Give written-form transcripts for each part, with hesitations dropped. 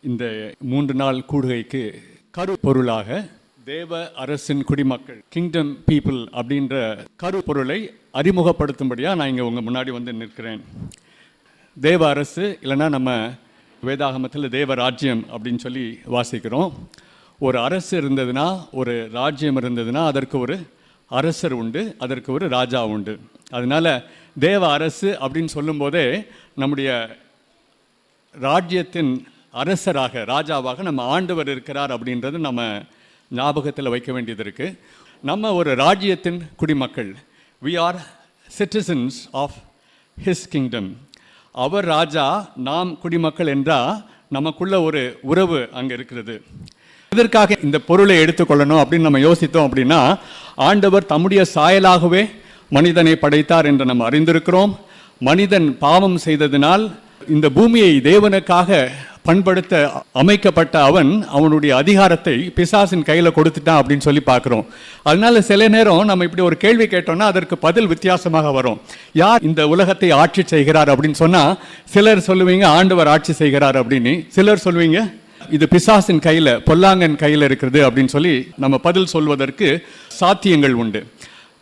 இந்த 3 நாள் கூடுகைக்கு கருப்பொருளாக தேவ அரசின் குடிமக்கள், கிங்டம் பீப்புள் அப்படின்ற கருப்பொருளை அறிமுகப்படுத்தும்படியாக நான் இங்கே உங்கள் முன்னாடி வந்து நிற்கிறேன். தேவ அரசு இல்லைன்னா நம்ம வேதாகமத்தில் தேவ ராஜ்யம் அப்படின்னு சொல்லி வாசிக்கிறோம். ஒரு அரசு இருந்ததுன்னா, ஒரு ராஜ்யம் இருந்ததுன்னா அதற்கு ஒரு அரசர் உண்டு, அதற்கு ஒரு ராஜா உண்டு. அதனால் தேவ அரசு அப்படின்னு சொல்லும்போதே நம்முடைய ராஜ்யத்தின் அரசராக, ராஜாவாக நம்ம ஆண்டவர் இருக்கிறார் அப்படின்றது நம்ம ஞாபகத்தில் வைக்க வேண்டியது இருக்குது. நம்ம ஒரு ராஜ்யத்தின் குடிமக்கள். we are citizens of his kingdom. அவர் ராஜா, நாம் குடிமக்கள் என்றால் நமக்குள்ள ஒரு உறவு அங்கே இருக்கிறது. இதற்காக இந்த பொருளை எடுத்துக்கொள்ளணும் அப்படின்னு நம்ம யோசித்தோம் அப்படின்னா, ஆண்டவர் தம்முடைய சாயலாகவே மனிதனை படைத்தார் என்று நம்ம அறிந்திருக்கிறோம். மனிதன் பாவம் செய்ததினால் இந்த பூமியை தேவனுக்காக பண்படுத்த அமைக்கப்பட்ட அவனுடைய அதிகாரத்தை பிசாசின் கையில் கொடுத்துட்டான் அப்படின்னு சொல்லி பார்க்குறோம். அதனால சில நேரம் நம்ம இப்படி ஒரு கேள்வி கேட்டோம்னா அதற்கு பதில் வித்தியாசமாக வரும். யார் இந்த உலகத்தை ஆட்சி செய்கிறார் அப்படின்னு சொன்னால், சிலர் சொல்லுவீங்க ஆண்டவர் ஆட்சி செய்கிறார் அப்படின்னு, சிலர் சொல்லுவீங்க இது பிசாசின் கையில், பொல்லாங்கன் கையில் இருக்கிறது அப்படின்னு சொல்லி நம்ம பதில் சொல்வதற்கு சாத்தியங்கள் உண்டு.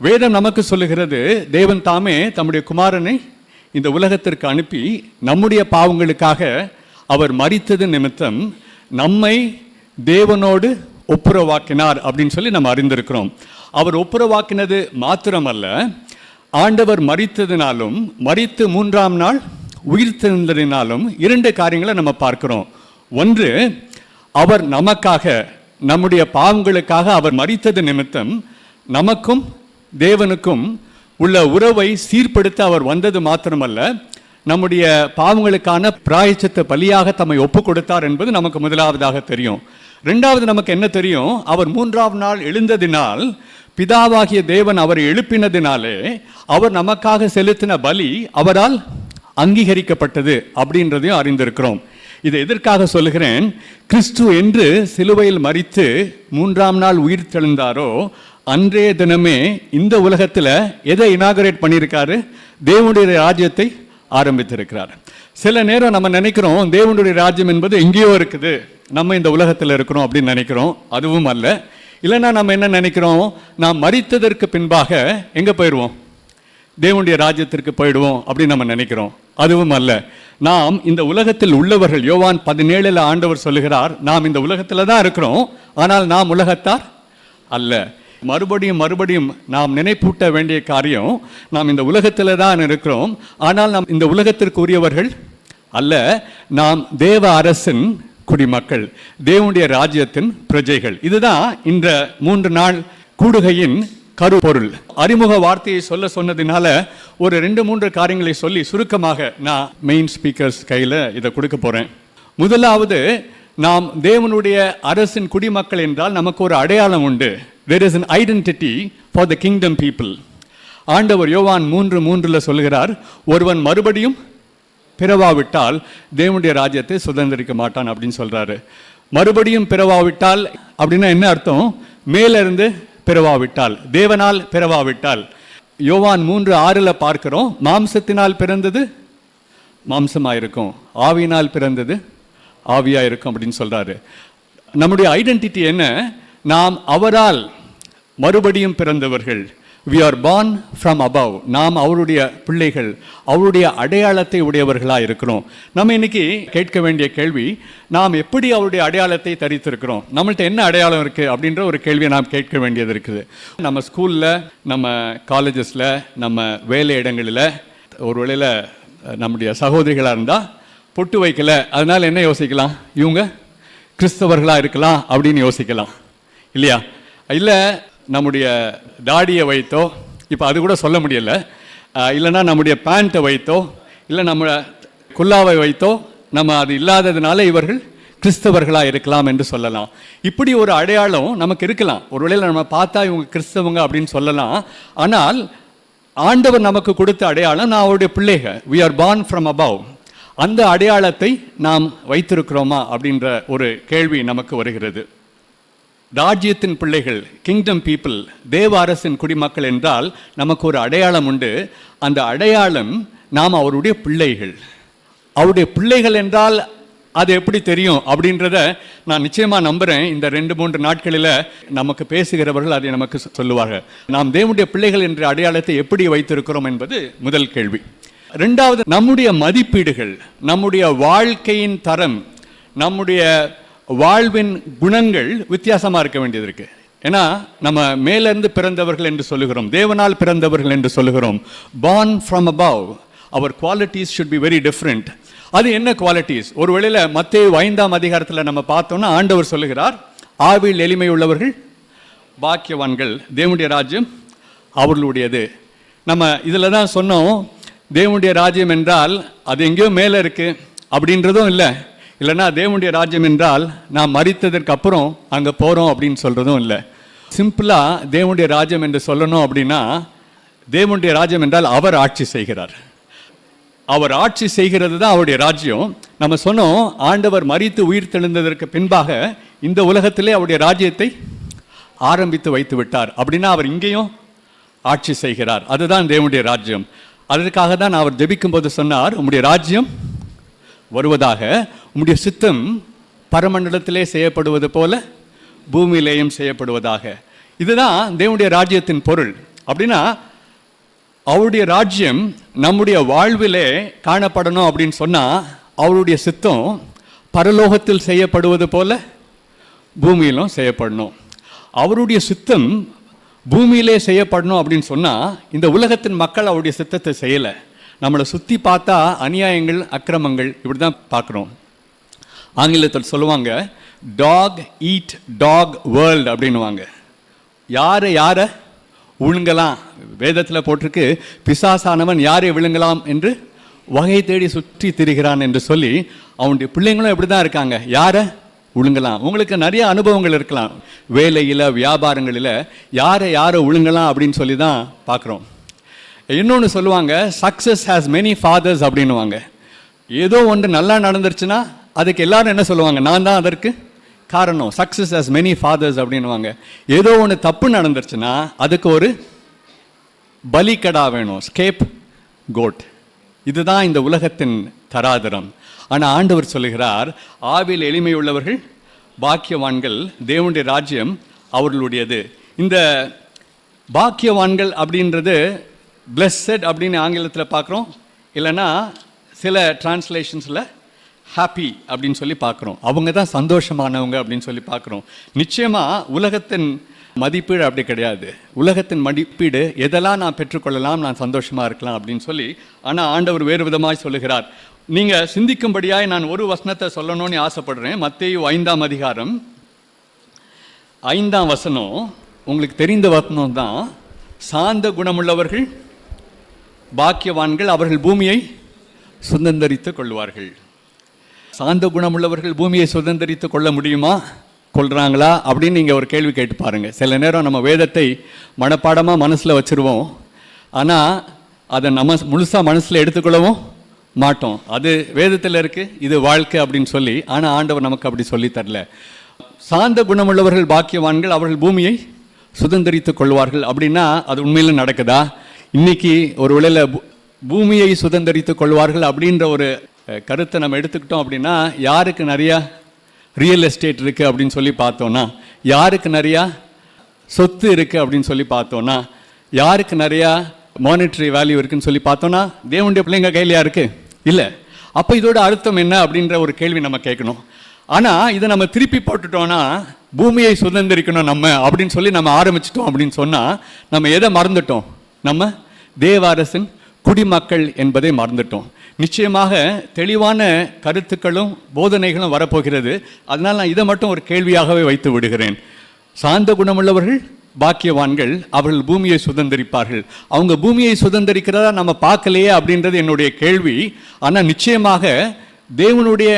வேதம் நமக்கு சொல்லுகிறது, தேவன் தாமே தம்முடைய குமாரனை இந்த உலகத்திற்கு அனுப்பி நம்முடைய பாவங்களுக்காக அவர் மரித்தது நிமித்தம் நம்மை தேவனோடு ஒப்புரவாக்கினார் அப்படின்னு சொல்லி நம்ம அறிந்திருக்கிறோம். அவர் ஒப்புரவாக்கினது மாத்திரமல்ல, ஆண்டவர் மரித்ததினாலும் மரித்து 3ஆம் நாள் உயிர்த்தெழுந்ததினாலும் 2 காரியங்களை நம்ம பார்க்கிறோம். ஒன்று, அவர் நமக்காக, நம்முடைய பாவங்களுக்காக அவர் மரித்தது நிமித்தம் நமக்கும் தேவனுக்கும் உள்ள உறவை சீர்படுத்த அவர் வந்தது மாத்திரமல்ல, நம்முடைய பாவங்களுக்கான பிராயச்சித்த பலியாக தம்மை ஒப்பு கொடுத்தார் என்பது நமக்கு முதலாவதாக தெரியும். 2வது நமக்கு என்ன தெரியும்? அவர் 3ஆம் நாள் எழுந்ததினால், பிதாவாகிய தேவன் அவரை எழுப்பினதினாலே அவர் நமக்காக செலுத்தின பலி அவரால் அங்கீகரிக்கப்பட்டது அப்படின்றதையும் அறிந்திருக்கிறோம். இதை எதற்காக சொல்லுகிறேன்? கிறிஸ்து என்று சிலுவையில் மரித்து 3ஆம் நாள் உயிர் தெழுந்தாரோ அன்றைய தினமே இந்த உலகத்தில் எதை இனாகரேட் பண்ணியிருக்காரு? தேவனுடைய ராஜ்யத்தை ஆரம்பித்திருக்கிறார். சில நேரம் நம்ம நினைக்கிறோம் தேவனுடைய ராஜ்யம் என்பது எங்கேயோ இருக்குது, நம்ம இந்த உலகத்தில் இருக்கிறோம் அப்படின்னு நினைக்கிறோம். அதுவும் அல்ல. இல்லைன்னா நம்ம என்ன நினைக்கிறோம்? நாம் மரித்ததற்கு பின்பாக எங்கே போயிடுவோம்? தேவனுடைய ராஜ்யத்திற்கு போயிடுவோம் அப்படின்னு நம்ம நினைக்கிறோம். அதுவும் அல்ல. நாம் இந்த உலகத்தில் உள்ளவர்கள். யோவான் 17 ஆண்டவர் சொல்லுகிறார், நாம் இந்த உலகத்தில் தான் இருக்கிறோம், ஆனால் நாம் உலகத்தார் அல்ல. மறுபடியும் நாம் நினைப்பூட்ட வேண்டிய காரியம், நாம் இந்த உலகத்தில் தான் இருக்கிறோம், ஆனால் நாம் இந்த உலகத்திற்கு உரியவர்கள் அல்ல. நாம் தேவ அரசின் குடிமக்கள், தேவனுடைய ராஜ்யத்தின் பிரஜைகள். இதுதான் இந்த 3 நாள் கூடுகையின் கருப்பொருள். அறிமுக வார்த்தையை சொன்னதினால ஒரு 2-3 காரியங்களை சொல்லி சுருக்கமாக நான் மெயின் ஸ்பீக்கர்ஸ் கையில் இதை கொடுக்க போகிறேன். முதலாவது, நாம் தேவனுடைய அரசின் குடிமக்கள் என்றால் நமக்கு ஒரு அடையாளம் உண்டு. There is an identity for the kingdom people. ஆண்டவர் யோவான் 3:3 சொல்கிறார், ஒருவன் மறுபடியும் பிறவாவிட்டால் தேவனுடைய ராஜ்யத்தை சுதந்திரிக்க மாட்டான் அப்படின்னு சொல்றாரு. மறுபடியும் பிறவாவிட்டால் அப்படின்னா என்ன அர்த்தம்? மேலிருந்து பிறவாவிட்டால், தேவனால் பிறவாவிட்டால். யோவான் 3:6 பார்க்கிறோம், மாம்சத்தினால் பிறந்தது மாம்சமாயிருக்கும், ஆவியினால் பிறந்தது ஆவியாயிருக்கும் அப்படின்னு சொல்றாரு. நம்முடைய ஐடென்டிட்டி என்ன? நாம் அவரால் மறுபடியும் பிறந்தவர்கள். we are born from above. நாம் அவருடைய பிள்ளைகள், அவருடைய அடையாளத்தை உடையவர்களாக இருக்கிறோம். நம்ம இன்னைக்கு கேட்க வேண்டிய கேள்வி, நாம் எப்படி அவருடைய அடையாளத்தை தரித்திருக்கிறோம்? நம்மள்ட்ட என்ன அடையாளம் இருக்குது அப்படின்ற ஒரு கேள்வியை நாம் கேட்க வேண்டியது இருக்குது. நம்ம ஸ்கூலில், நம்ம காலேஜஸில், நம்ம வேலை இடங்களில், ஒரு வேளையில் நம்முடைய சகோதரிகளாக இருந்தால் பொட்டு வைக்கல, அதனால் என்ன யோசிக்கலாம்? இவங்க கிறிஸ்தவர்களாக இருக்கலாம் அப்படின்னு யோசிக்கலாம், இல்லையா? இல்லை நம்முடைய தாடியை வைத்தோ, இப்போ அது கூட சொல்ல முடியல, இல்லைன்னா நம்முடைய பேண்ட்டை வைத்தோ, இல்லை நம்ம குல்லாவை வைத்தோ, நம்ம அது இல்லாததுனால இவர்கள் கிறிஸ்தவர்களாக இருக்கலாம் என்று சொல்லலாம். இப்படி ஒரு அடையாளம் நமக்கு இருக்கலாம். ஒருவேளை நம்ம பார்த்தா இவங்க கிறிஸ்தவங்க அப்படின்னு சொல்லலாம். ஆனால் ஆண்டவர் நமக்கு கொடுத்த அடையாளம், நான் அவருடைய பிள்ளைகள், we are born from above. அந்த அடையாளத்தை நாம் வைத்திருக்கிறோமா அப்படின்ற ஒரு கேள்வி நமக்கு வருகிறது. ராஜ்யத்தின் பிள்ளைகள், கிங்டம் பீப்புள், தேவ அரசின் குடிமக்கள் என்றால் நமக்கு ஒரு அடையாளம் உண்டு. அந்த அடையாளம் நாம் அவருடைய பிள்ளைகள். அவருடைய பிள்ளைகள் என்றால் அது எப்படி தெரியும் அப்படின்றத நான் நிச்சயமாக நம்புகிறேன். இந்த 2-3 நாட்களில் நமக்கு பேசுகிறவர்கள் அதை நமக்கு சொல்லுவார்கள். நாம் தேவனுடைய பிள்ளைகள் என்ற அடையாளத்தை எப்படி வைத்திருக்கிறோம் என்பது முதல் கேள்வி. ரெண்டாவது, நம்முடைய மதிப்பீடுகள், நம்முடைய வாழ்க்கையின் தரம், நம்முடைய வாழ்வின் குணங்கள் வித்தியாசமாக இருக்க வேண்டியது இருக்கு. ஏன்னா நம்ம மேலிருந்து பிறந்தவர்கள் என்று சொல்லுகிறோம், தேவனால் பிறந்தவர்கள் என்று சொல்லுகிறோம். born from above, our qualities should be very different. அது என்ன குவாலிட்டிஸ்? ஒரு வேளையில் மத்தேயு 5ஆம் அதிகாரத்தில் நம்ம பார்த்தோம்னா ஆண்டவர் சொல்லுகிறார், ஆவியில் எளிமை உள்ளவர்கள் பாக்கியவான்கள், தேவனுடைய ராஜ்யம் அவர்களுடையது. நம்ம இதில் தான் சொன்னோம், தேவனுடைய ராஜ்யம் என்றால் அது எங்கேயோ மேலே இருக்கு அப்படின்றதும் இல்லை, இல்லைன்னா தேவனுடைய ராஜ்யம் என்றால் நான் மரித்ததற்கு அப்புறம் அங்கே போகிறோம் அப்படின்னு சொல்கிறதும் இல்லை. சிம்பிளாக தேவனுடைய ராஜ்யம் என்று சொல்லணும் அப்படின்னா, தேவனுடைய ராஜ்யம் என்றால் அவர் ஆட்சி செய்கிறார். அவர் ஆட்சி செய்கிறது தான் அவருடைய ராஜ்யம். நம்ம சொன்னோம், ஆண்டவர் மரித்து உயிர் தெழுந்ததற்கு பின்பாக இந்த உலகத்திலே அவருடைய ராஜ்யத்தை ஆரம்பித்து வைத்து விட்டார். அப்படின்னா அவர் இங்கேயும் ஆட்சி செய்கிறார். அதுதான் தேவனுடைய ராஜ்யம். அதற்காக தான் அவர் ஜெபிக்கும் போது சொன்னார், உம்முடைய ராஜ்யம் வருவதாக, உம்முடைய சித்தம் பரமண்டலத்திலே செய்யப்படுவது போல பூமியிலேயும் செய்யப்படுவதாக. இதுதான் தேவனுடைய ராஜ்யத்தின் பொருள். அப்படின்னா அவருடைய ராஜ்யம் நம்முடைய வாழ்விலே காணப்படணும் அப்படின்னு சொன்னால், அவருடைய சித்தம் பரலோகத்தில் செய்யப்படுவது போல பூமியிலும் செய்யப்படணும். அவருடைய சித்தம் பூமியிலே செய்யப்படணும் அப்படின்னு சொன்னால், இந்த உலகத்தின் மக்கள் அவருடைய சித்தத்தை செய்யலை. நம்மளை சுற்றி பார்த்தா அநியாயங்கள், அக்கிரமங்கள் இப்படி தான் பார்க்குறோம். ஆங்கிலத்தில் சொல்லுவாங்க, டாக் ஈட் டாக் வேர்ல்டு அப்படின்னுவாங்க. யாரை விழுங்கலாம், வேதத்தில் போட்டிருக்கு, பிசாசானவன் யாரை விழுங்கலாம் என்று வகை தேடி சுற்றி திரிகிறான் என்று சொல்லி, அவனுடைய பிள்ளைங்களும் எப்படி தான் இருக்காங்க, யாரை விழுங்கலாம். உங்களுக்கு நிறைய அனுபவங்கள் இருக்கலாம், வேலையில், வியாபாரங்களில் யாரை விழுங்கலாம் அப்படின்னு சொல்லி தான் பார்க்குறோம். இன்னொன்று சொல்லுவாங்க, சக்ஸஸ் ஹேஸ் மெனி ஃபாதர்ஸ் அப்படின்னுவாங்க. ஏதோ ஒன்று நல்லா நடந்துருச்சுன்னா அதுக்கு எல்லாரும் என்ன சொல்லுவாங்க, நான் தான் அதற்கு காரணம். சக்ஸஸ் ஹேஸ் மெனி ஃபாதர்ஸ் அப்படின்னுவாங்க. ஏதோ ஒன்று தப்பு நடந்துருச்சுன்னா அதுக்கு ஒரு பலிக்கடா வேணும், ஸ்கேப் கோட். இதுதான் இந்த உலகத்தின் தராதரம். ஆனால் ஆண்டவர் சொல்லுகிறார், ஆவியில் எளிமை உள்ளவர்கள் பாக்கியவான்கள், தேவனுடைய ராஜ்யம் அவர்களுடையது. இந்த பாக்கியவான்கள் அப்படின்றது பிளெஸ்ஸட் அப்படின்னு ஆங்கிலத்தில் பார்க்குறோம், இல்லைன்னா சில டிரான்ஸ்லேஷன்ஸில் ஹாப்பி அப்படின்னு சொல்லி பார்க்குறோம். அவங்க தான் சந்தோஷமானவங்க அப்படின்னு சொல்லி பார்க்குறோம். நிச்சயமாக உலகத்தின் மதிப்பீடு அப்படி கிடையாது. உலகத்தின் மதிப்பீடு எதெல்லாம் நான் பெற்றுக்கொள்ளலாம், நான் சந்தோஷமாக இருக்கலாம் அப்படின்னு சொல்லி. ஆனால் ஆண்டவர் வேறு விதமாக சொல்லுகிறார். நீங்கள் சிந்திக்கும்படியாய் நான் ஒரு வசனத்தை சொல்லணும்னு ஆசைப்படுறேன். மத்தேயு 5ஆம் அதிகாரம் 5ஆம் வசனம் உங்களுக்கு தெரிந்த வசனம் தான். சாந்த குணமுள்ளவர்கள் பாக்கியவான்கள், அவர்கள் பூமியை சுதந்தரித்துக் கொள்வார்கள். சாந்த குணமுள்ளவர்கள் பூமியை சுதந்தரித்து கொள்ள முடியுமா, கொள்கிறாங்களா அப்படின்னு நீங்கள் ஒரு கேள்வி கேட்டு பாருங்கள். சில நேரம் நம்ம வேதத்தை மனப்பாடமாக மனசில் வச்சுருவோம், ஆனால் அதை நம்ம முழுசாக மனசில் எடுத்துக்கொள்ளவும் மாட்டோம். அது வேதத்தில் இருக்குது, இது வாழ்க்கை அப்படின்னு சொல்லி. ஆனால் ஆண்டவர் நமக்கு அப்படி சொல்லி தரல. சாந்த குணமுள்ளவர்கள் பாக்கியவான்கள், அவர்கள் பூமியை சுதந்தரித்து கொள்வார்கள் அப்படின்னா அது உண்மையிலும் நடக்குதா? இன்னைக்கு ஒரு வேளையில் பூமியை சுதந்தரித்து கொள்வார்கள் அப்படின்ற ஒரு கருத்தை நம்ம எடுத்துக்கிட்டோம் அப்படின்னா, யாருக்கு நிறையா ரியல் எஸ்டேட் இருக்குது அப்படின்னு சொல்லி பார்த்தோன்னா, யாருக்கு நிறையா சொத்து இருக்குது அப்படின்னு சொல்லி பார்த்தோன்னா, யாருக்கு நிறையா மானிட்டரி வேல்யூ இருக்குன்னு சொல்லி பார்த்தோன்னா, தேவனுடைய பிள்ளைங்க கையிலையா இருக்குது? இல்லை. அப்போ இதோட அர்த்தம் என்ன அப்படின்ற ஒரு கேள்வி நம்ம கேட்கணும். ஆனால் இதை நம்ம திருப்பி போட்டுட்டோன்னா, பூமியை சுதந்திரிக்கணும் நம்ம அப்படின்னு சொல்லி நம்ம ஆரம்பிச்சிட்டோம் அப்படின்னு சொன்னால், நம்ம எதை மறந்துட்டோம்? நம்ம தேவ அரசின் குடிமக்கள் என்பதை மறந்துட்டோம். நிச்சயமாக தெளிவான கருத்துக்களும் போதனைகளும் வரப்போகிறது. அதனால் நான் இதை மட்டும் ஒரு கேள்வியாகவே வைத்து விடுகிறேன். சாந்த குணமுள்ளவர்கள் பாக்கியவான்கள், அவர்கள் பூமியை சுதந்திரிப்பார்கள். அவங்க பூமியை சுதந்திரிக்கிறதா நம்ம பார்க்கலையே அப்படின்றது என்னுடைய கேள்வி. ஆனால் நிச்சயமாக தேவனுடைய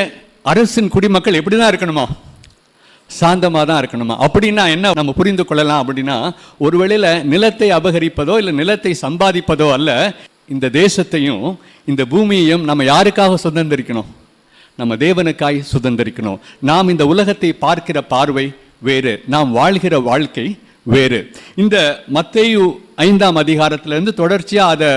அரசின் குடிமக்கள் எப்படி தான் இருக்கணுமா? சாந்தமாக தான் இருக்கணுமா? அப்படின்னா என்ன நம்ம புரிந்து கொள்ளலாம் அப்படின்னா, ஒருவேளையில் நிலத்தை அபகரிப்பதோ இல்லை நிலத்தை சம்பாதிப்பதோ அல்ல, இந்த தேசத்தையும் இந்த பூமியையும் நம்ம யாருக்காக சுதந்திரிக்கணும்? நம்ம தேவனுக்காய் சுதந்திரிக்கணும். நாம் இந்த உலகத்தை பார்க்கிற பார்வை வேறு, நாம் வாழ்கிற வாழ்க்கை வேறு. இந்த மத்தேயு 5ஆம் அதிகாரத்திலிருந்து தொடர்ச்சியாக அதை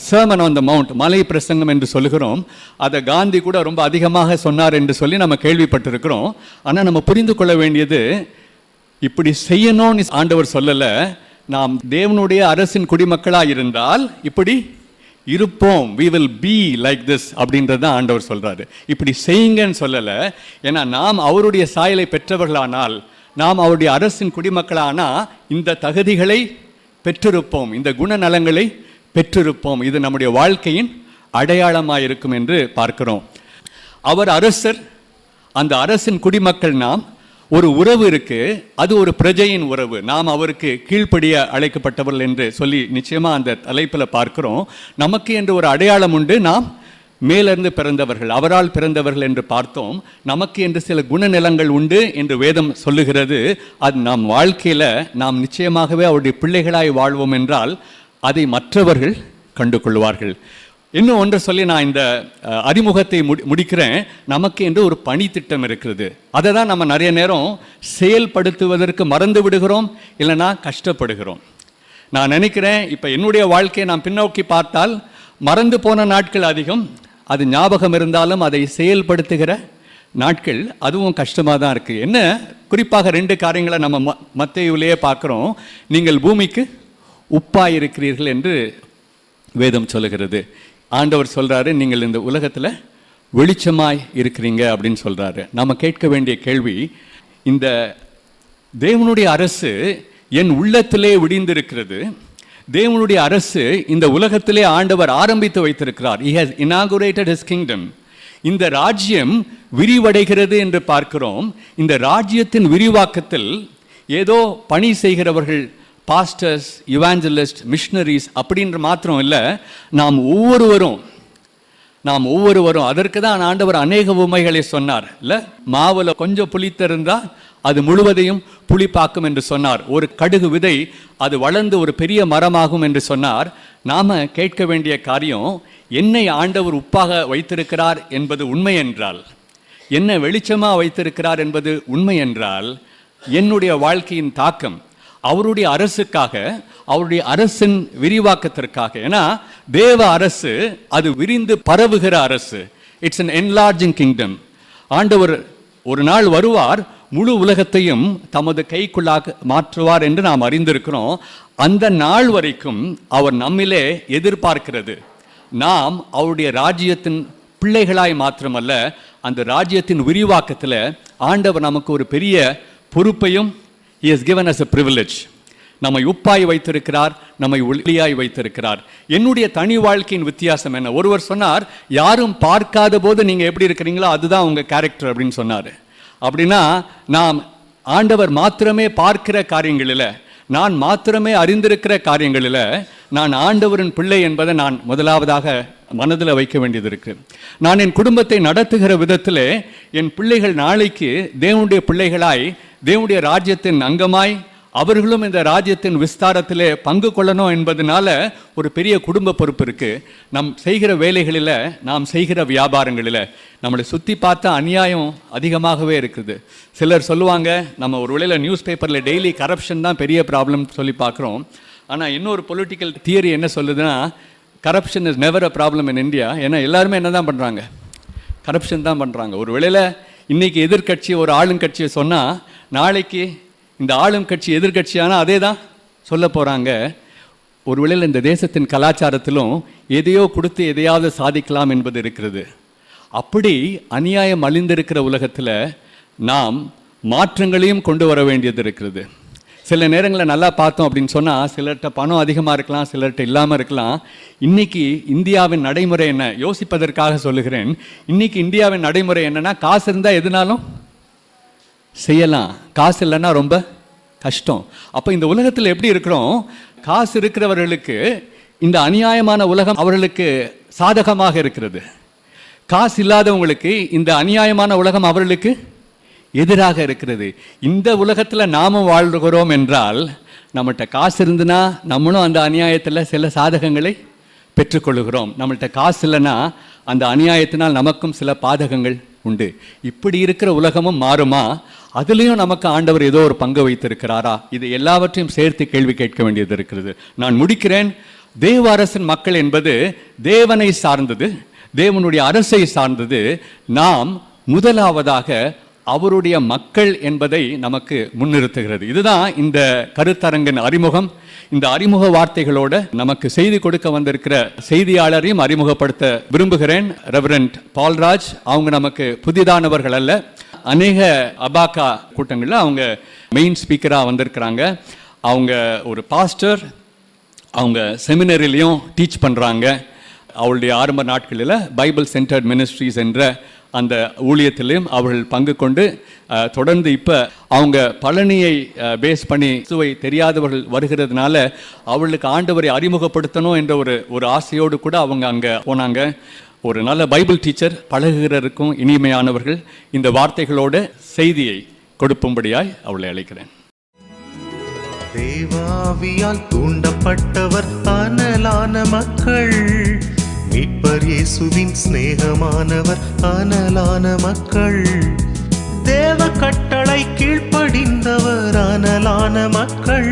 சர்மன் ஆன் த மவுண்ட், மலை பிரசங்கம் என்று சொல்லுகிறோம். அதை காந்தி கூட ரொம்ப அதிகமாக சொன்னார் என்று சொல்லி நம்ம கேள்விப்பட்டிருக்கிறோம். ஆனால் நம்ம புரிந்து கொள்ள வேண்டியது, இப்படி செய்யணும்னு ஆண்டவர் சொல்லலை. நாம் தேவனுடைய அரசின் குடிமக்களாக இருந்தால் இப்படி இருப்போம், we will be like this அப்படின்றது தான் ஆண்டவர் சொல்றாரு. இப்படி செய்யுங்கன்னு சொல்லலை. ஏன்னா நாம் அவருடைய சாயலை பெற்றவர்களானால், நாம் அவருடைய அரசின் குடிமக்களானால் இந்த தகுதிகளை பெற்றிருப்போம், இந்த குணநலங்களை பெற்றிருப்போம். இது நம்முடைய வாழ்க்கையின் அடையாளமாக இருக்கும் என்று பார்க்கிறோம். அவர் அரசர், அந்த அரசின் குடிமக்கள் நாம். ஒரு உறவு இருக்கு, அது ஒரு பிரஜையின் உறவு. நாம் அவருக்கு கீழ்ப்படிய அழைக்கப்பட்டவர்கள் என்று சொல்லி நிச்சயமா அந்த தலைப்பில் பார்க்கிறோம். நமக்கு என்று ஒரு அடையாளம் உண்டு, நாம் மேலிருந்து பிறந்தவர்கள், அவரால் பிறந்தவர்கள் என்று பார்த்தோம். நமக்கு என்று சில குணநலங்கள் உண்டு என்று வேதம் சொல்லுகிறது. அது நாம் வாழ்க்கையில் நாம் நிச்சயமாகவே அவருடைய பிள்ளைகளாய் வாழ்வோம் என்றால் அதை மற்றவர்கள் கண்டு கொள்வார்கள். இன்னும் ஒன்று சொல்லி நான் இந்த அறிமுகத்தை முடிக்கிறேன். நமக்கு என்று ஒரு பணி திட்டம் இருக்கிறது. அதை தான் நம்ம நிறைய நேரம் செயல்படுத்துவதற்கு மறந்து விடுகிறோம், இல்லைனா கஷ்டப்படுகிறோம். நான் நினைக்கிறேன், இப்போ என்னுடைய வாழ்க்கையை நான் பின்னோக்கி பார்த்தால் மறந்து போன நாட்கள் அதிகம். அது ஞாபகம் இருந்தாலும் அதை செயல்படுத்துகிற நாட்கள் அதுவும் கஷ்டமாக தான் இருக்குது. என்ன குறிப்பாக 2 காரியங்களை நம்ம மத்தேயுவிலேயே பார்க்குறோம். நீங்கள் பூமிக்கு உப்பாய் இருக்கிறீர்கள் என்று வேதம் சொல்லுகிறது. ஆண்டவர் சொல்கிறாரு, நீங்கள் இந்த உலகத்தில் வெளிச்சமாய் இருக்கிறீங்க அப்படின்னு சொல்கிறாரு. நம்ம கேட்க வேண்டிய கேள்வி, இந்த தேவனுடைய அரசு என் உள்ளத்திலே விடிந்திருக்கிறது. தேவனுடைய அரசு இந்த உலகத்திலே ஆண்டவர் ஆரம்பித்து வைத்திருக்கிறார். He has inaugurated his kingdom. இந்த ராஜ்யம் விரிவடைகிறது என்று பார்க்கிறோம். இந்த ராஜ்யத்தின் விரிவாக்கத்தில் ஏதோ பணி செய்கிறவர்கள், பாஸ்டர்ஸ், இவாஞ்சலிஸ்ட், மிஷனரிஸ் அப்படின்ற மாத்திரம் இல்லை, நாம் ஒவ்வொருவரும் அதற்கு தான் ஆண்டவர் அநேக உமைகளை சொன்னார். இல்லை, மாவுல கொஞ்சம் புளித்திருந்தா அது முழுவதையும் புளிப்பாக்கும் என்று சொன்னார். ஒரு கடுகு விதை அது வளர்ந்து ஒரு பெரிய மரமாகும் என்று சொன்னார். நாம கேட்க வேண்டிய காரியம், என்னை ஆண்டவர் உப்பாக வைத்திருக்கிறார் என்பது உண்மை என்றால், என்ன வெளிச்சமாக வைத்திருக்கிறார் என்பது உண்மை என்றால், என்னுடைய வாழ்க்கையின் தாக்கம் அவருடைய அரசுக்காக, அவருடைய அரசின் விரிவாக்கத்திற்காக. ஏன்னா தேவ அரசு அது விரிந்து பரவுகிற அரசு. It's an enlarging kingdom. ஆண்டவர் ஒரு நாள் வருவார், முழு உலகத்தையும் தமது கைக்குள்ளாக மாற்றுவார் என்று நாம் அறிந்திருக்கிறோம். அந்த நாள் வரைக்கும் அவர் நம்மிலே எதிர்பார்க்கிறது, நாம் அவருடைய ராஜ்யத்தின் பிள்ளைகளாய் மாத்திரமல்ல, அந்த ராஜ்யத்தின் விரிவாக்கத்தில் ஆண்டவர் நமக்கு ஒரு பெரிய பொறுப்பையும் He has given us a privilege. நம்மை உப்பாய் வைத்திருக்கிறார், நம்மை ஒளியாய் வைத்திருக்கிறார். என்னுடைய தனி வாழ்க்கையின் வித்தியாசம் என்ன? ஒருவர் சொன்னார், யாரும் பார்க்காத போது நீங்க எப்படி இருக்கிறீங்களோ அதுதான் உங்க கேரக்டர் அப்படின்னு சொன்னார். அப்படின்னா நாம் ஆண்டவர் மாத்திரமே பார்க்கிற காரியங்களில், நான் மாத்திரமே அறிந்திருக்கிற காரியங்களில் நான் ஆண்டவரின் பிள்ளை என்பதை நான் முதலாவதாக மனதில் வைக்க வேண்டியது இருக்கு. நான் என் குடும்பத்தை நடத்துகிற விதத்தில் என் பிள்ளைகள் நாளைக்கு தேவனுடைய பிள்ளைகளாய், தேவனுடைய ராஜ்யத்தின் அங்கமாய், அவர்களும் இந்த ராஜ்யத்தின் விஸ்தாரத்திலே பங்கு கொள்ளணும் என்பதனால ஒரு பெரிய குடும்ப பொறுப்பு இருக்கு. நம் செய்கிற வேலைகளில், நாம் செய்கிற வியாபாரங்களில் நம்மளை சுற்றி பார்த்தா அநியாயம் அதிகமாகவே இருக்குது. சிலர் சொல்லுவாங்க, நம்ம ஒரு வேளையில் நியூஸ் பேப்பரில் டெய்லி கரப்ஷன் தான் பெரிய ப்ராப்ளம் சொல்லி பார்க்குறோம். ஆனால் இன்னொரு பொலிட்டிக்கல் தியரி என்ன சொல்லுதுன்னா, corruption is never a problem in India. ஏன்னா எல்லாருமே என்ன தான் பண்ணுறாங்க? கரப்ஷன் தான் பண்ணுறாங்க. ஒரு வேளையில் இன்றைக்கி எதிர்கட்சி ஒரு ஆளுங்கட்சியை சொன்னால், நாளைக்கு இந்த ஆளும் கட்சி எதிர்கட்சியானால் அதே தான் சொல்ல போகிறாங்க. ஒரு வேளையில் இந்த தேசத்தின் கலாச்சாரத்திலும் எதையோ கொடுத்து எதையாவது சாதிக்கலாம் என்பது இருக்கிறது. அப்படி அநியாயம் அழிந்திருக்கிற உலகத்தில் நாம் மாற்றங்களையும் கொண்டு வர வேண்டியது இருக்கிறது. சில நேரங்களில் நல்லா பார்த்தோம் அப்படின்னு சொன்னால், சிலர்கிட்ட பணம் அதிகமாக இருக்கலாம், சிலர்கிட்ட இல்லாமல் இருக்கலாம். இன்றைக்கி இந்தியாவின் நடைமுறை என்ன யோசிப்பதற்காக சொல்லுகிறேன். இன்றைக்கி இந்தியாவின் நடைமுறை என்னென்னா, காசு இருந்தால் எதுனாலும் செய்யலாம், காசு இல்லைன்னா ரொம்ப கஷ்டம். அப்போ இந்த உலகத்தில் எப்படி இருக்கிறோம்? காசு இருக்கிறவர்களுக்கு இந்த அநியாயமான உலகம் அவர்களுக்கு சாதகமாக இருக்கிறது. காசு இல்லாதவங்களுக்கு இந்த அநியாயமான உலகம் அவர்களுக்கு எதிராக இருக்கிறது. இந்த உலகத்தில் நாமும் வாழ்கிறோம் என்றால், நம்மகிட்ட காசு இருந்துன்னா நம்மளும் அந்த அநியாயத்தில் சில சாதகங்களை பெற்றுக்கொள்கிறோம். நம்மள்கிட்ட காசு இல்லைன்னா அந்த அநியாயத்தினால் நமக்கும் சில பாதகங்கள் உண்டு. இப்படி இருக்கிற உலகமும் மாறுமா? அதுலேயும் நமக்கு ஆண்டவர் ஏதோ ஒரு பங்கு வைத்திருக்கிறாரா? இது எல்லாவற்றையும் சேர்த்து கேள்வி கேட்க வேண்டியது இருக்கிறது. நான் முடிக்கிறேன். தேவ அரசின் மக்கள் என்பது தேவனை சார்ந்தது, தேவனுடைய அரசை சார்ந்தது. நாம் முதலாவதாக அவருடைய மக்கள் என்பதை நமக்கு முன்னிறுத்துகிறது. இதுதான் இந்த கருத்தரங்கின் அறிமுகம். இந்த அறிமுக வார்த்தைகளோட நமக்கு செய்தி கொடுக்க வந்திருக்கிற செய்தியாளரையும் அறிமுகப்படுத்த விரும்புகிறேன். ரெவரண்ட் பால்ராஜ். அவங்க நமக்கு புதிதானவர்கள் அல்ல. அநேக அபாக்கா கூட்டங்களில் அவங்க மெயின் ஸ்பீக்கராக வந்திருக்கிறாங்க. அவங்க ஒரு பாஸ்டர், அவங்க செமினரிலையும் டீச் பண்ணுறாங்க. அவளுடைய ஆரம்ப நாட்களில் பைபிள் சென்டர்ட் மினிஸ்ட்ரிஸ் என்ற அந்த ஊழியத்திலையும் அவர்கள் பங்கு கொண்டு தொடர்ந்து இப்போ அவங்க பழனியை பேஸ் பண்ணி சுவை தெரியாதவர்கள் வருகிறதுனால அவர்களுக்கு ஆண்டவரை அறிமுகப்படுத்தணும் என்ற ஒரு ஆசையோடு கூட அவங்க அங்கே போனாங்க. ஒரு நல்ல பைபிள் டீச்சர், பழகுகிறருக்கும் இனிமையானவர்கள். இந்த வார்த்தைகளோட செய்தியை கொடுக்கும்படியாய் அவளை அழைக்கிறேன். தேவாவியால் தூண்டப்பட்டவர் அனலான மக்கள், மீட்பர் இயேசுவின் சிநேகமானவர் அனலான மக்கள், தேவ கட்டளை கீழ்ப்படிந்தவர் அனலான மக்கள்,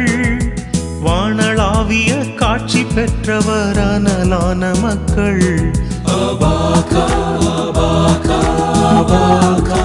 வானளாவிய காட்சி பெற்றவர் அனலான மக்கள். அபாகா அபாகா அபாகா.